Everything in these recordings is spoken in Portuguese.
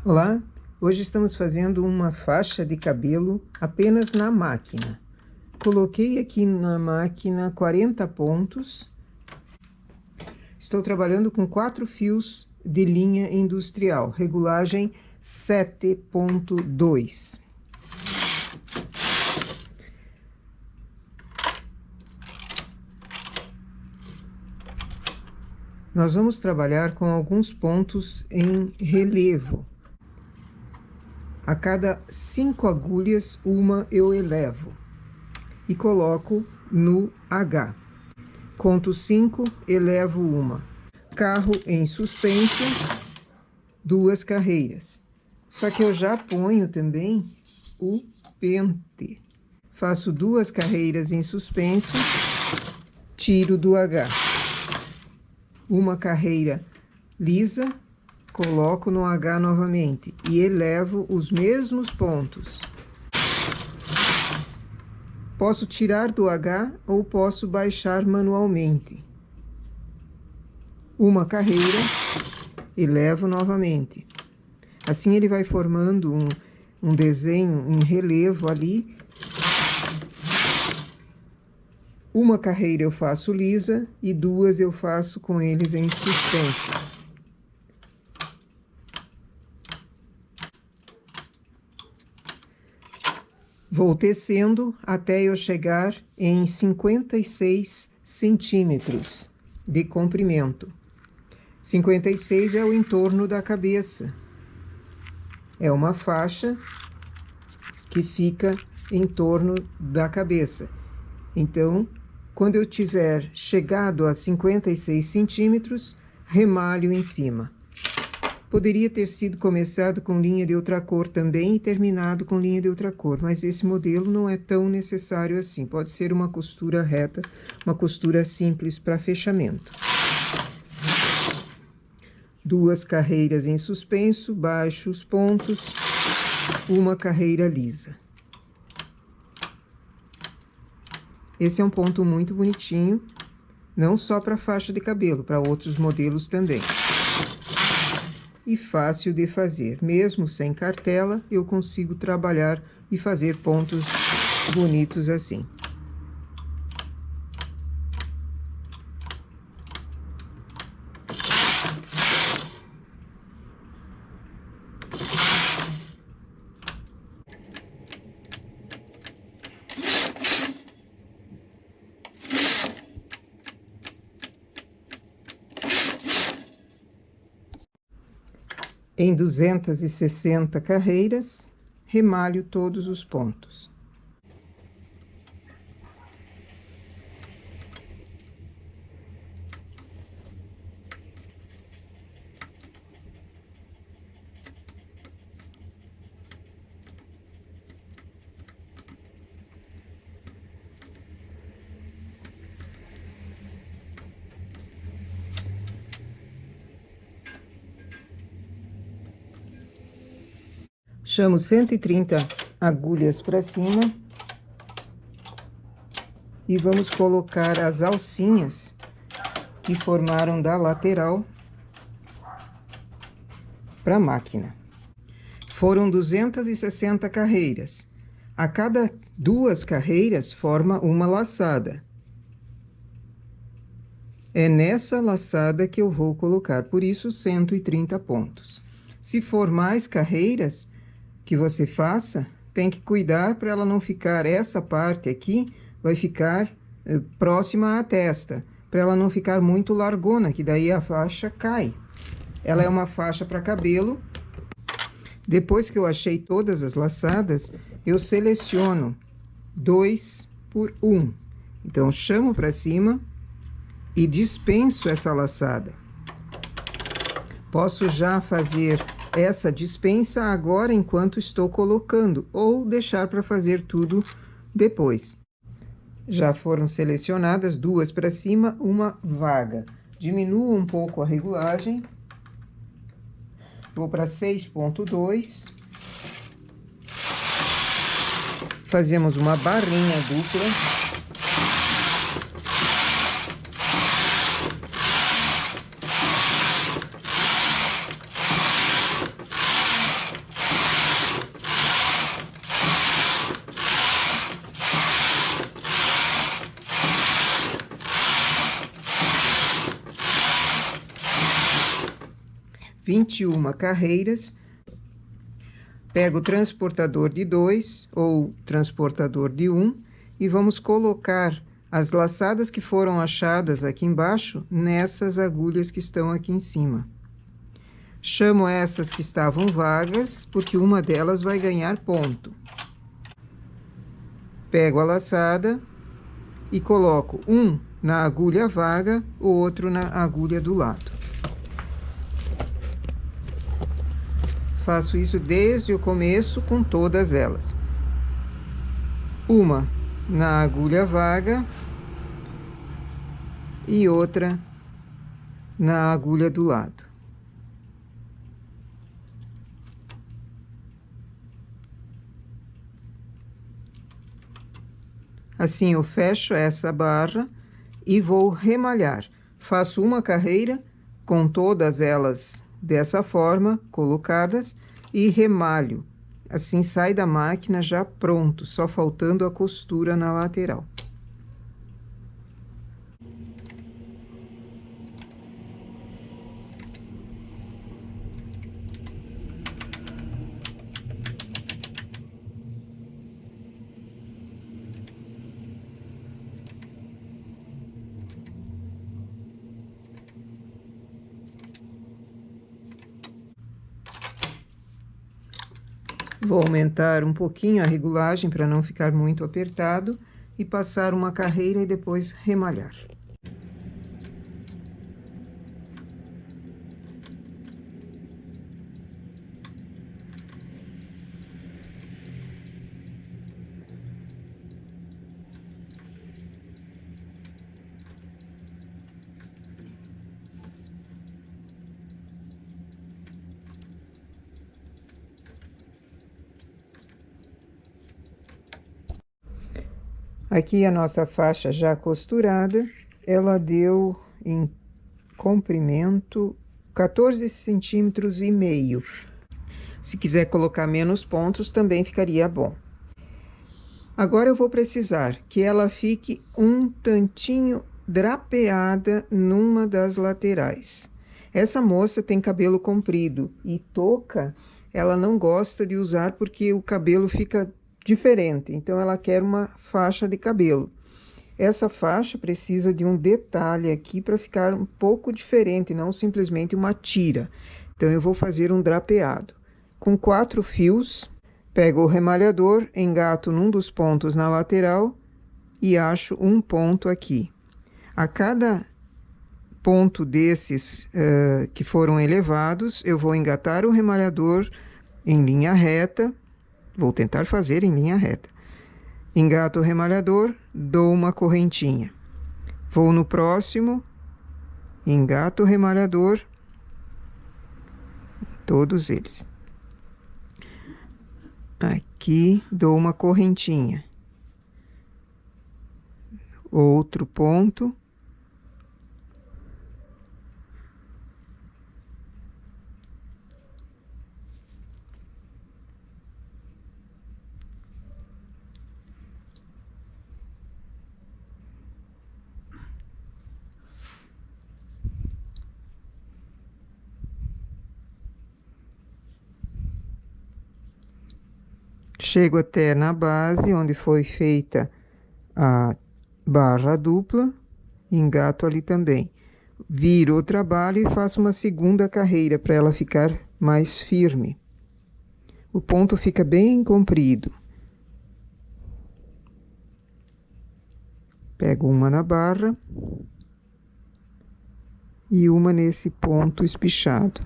Olá, hoje estamos fazendo uma faixa de cabelo apenas na máquina. Coloquei aqui na máquina 40 pontos. Estou trabalhando com 4 fios de linha industrial, regulagem 7.2. Nós vamos trabalhar com alguns pontos em relevo. A cada 5 agulhas, uma eu elevo e coloco no H. Conto 5, elevo uma. Carro em suspenso, 2 carreiras. Só que eu já ponho também o pente. Faço 2 carreiras em suspenso, tiro do H. Uma carreira lisa, coloco no H novamente e elevo os mesmos pontos. Posso tirar do H ou posso baixar manualmente. Uma carreira, elevo novamente. Assim ele vai formando um desenho em relevo ali. Uma carreira eu faço lisa e 2 eu faço com eles em suspenso. Vou tecendo até eu chegar em 56 centímetros de comprimento. 56 é o entorno da cabeça. É uma faixa que fica em torno da cabeça. Então, quando eu tiver chegado a 56 centímetros, remalho em cima. Poderia ter sido começado com linha de outra cor também e terminado com linha de outra cor, mas esse modelo não é tão necessário assim. Pode ser uma costura reta, uma costura simples para fechamento. 2 carreiras em suspenso, baixo os pontos, uma carreira lisa. Esse é um ponto muito bonitinho, não só para faixa de cabelo, para outros modelos também. E fácil de fazer. Mesmo sem cartela, eu consigo trabalhar e fazer pontos bonitos assim. Em 260 carreiras, remalho todos os pontos. Chamo 130 agulhas para cima e vamos colocar as alcinhas que formaram da lateral para a máquina. Foram 260 carreiras. A cada 2 carreiras forma uma laçada. É nessa laçada que eu vou colocar, por isso 130 pontos. Se for mais carreiras que você faça, tem que cuidar para ela não ficar, essa parte aqui vai ficar próxima à testa, para ela não ficar muito largona, que daí a faixa cai. Ela é uma faixa para cabelo. Depois que eu achei todas as laçadas, eu seleciono 2 por 1. Então, chamo para cima e dispenso essa laçada. Posso já fazer essa dispensa agora enquanto estou colocando, ou deixar para fazer tudo depois. Já foram selecionadas 2 para cima, uma vaga. Diminuo um pouco a regulagem. Vou para 6.2. Fazemos uma barrinha dupla. 21 carreiras. Pego o transportador de 2 ou transportador de 1 e vamos colocar as laçadas que foram achadas aqui embaixo nessas agulhas que estão aqui em cima. Chamo essas que estavam vagas, porque uma delas vai ganhar ponto. Pego a laçada e coloco um na agulha vaga, o outro na agulha do lado. Faço isso desde o começo com todas elas. Uma na agulha vaga e outra na agulha do lado. Assim, eu fecho essa barra e vou remalhar. Faço uma carreira com todas elas dessa forma, colocadas, e remalho. Assim, sai da máquina já pronto, só faltando a costura na lateral. Vou aumentar um pouquinho a regulagem para não ficar muito apertado e passar uma carreira e depois remalhar. Aqui a nossa faixa já costurada, ela deu em comprimento 14 centímetros e meio. Se quiser colocar menos pontos, também ficaria bom. Agora eu vou precisar que ela fique um tantinho drapeada numa das laterais. Essa moça tem cabelo comprido e touca ela não gosta de usar porque o cabelo fica diferente, então ela quer uma faixa de cabelo. Essa faixa precisa de um detalhe aqui para ficar um pouco diferente, não simplesmente uma tira. Então eu vou fazer um drapeado. Com 4 fios, pego o remalhador, engato num dos pontos na lateral e acho um ponto aqui. A cada ponto desses que foram elevados, eu vou engatar o remalhador em linha reta. Vou tentar fazer em linha reta. Engato o remalhador, dou uma correntinha. Vou no próximo, engato o remalhador, todos eles. Aqui, dou uma correntinha. Outro ponto. Chego até na base, onde foi feita a barra dupla, engato ali também. Viro o trabalho e faço uma segunda carreira para ela ficar mais firme. O ponto fica bem comprido. Pego uma na barra e uma nesse ponto espichado.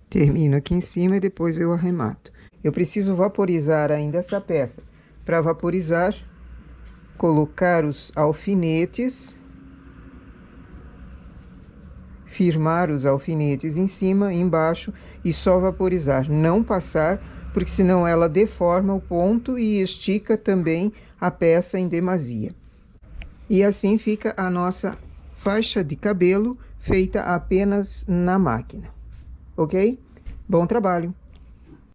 Termino aqui em cima e depois eu arremato. Eu preciso vaporizar ainda essa peça, para vaporizar, colocar os alfinetes, firmar os alfinetes em cima e embaixo e só vaporizar, não passar, porque senão ela deforma o ponto e estica também a peça em demasia. E assim fica a nossa faixa de cabelo feita apenas na máquina, ok? Bom trabalho!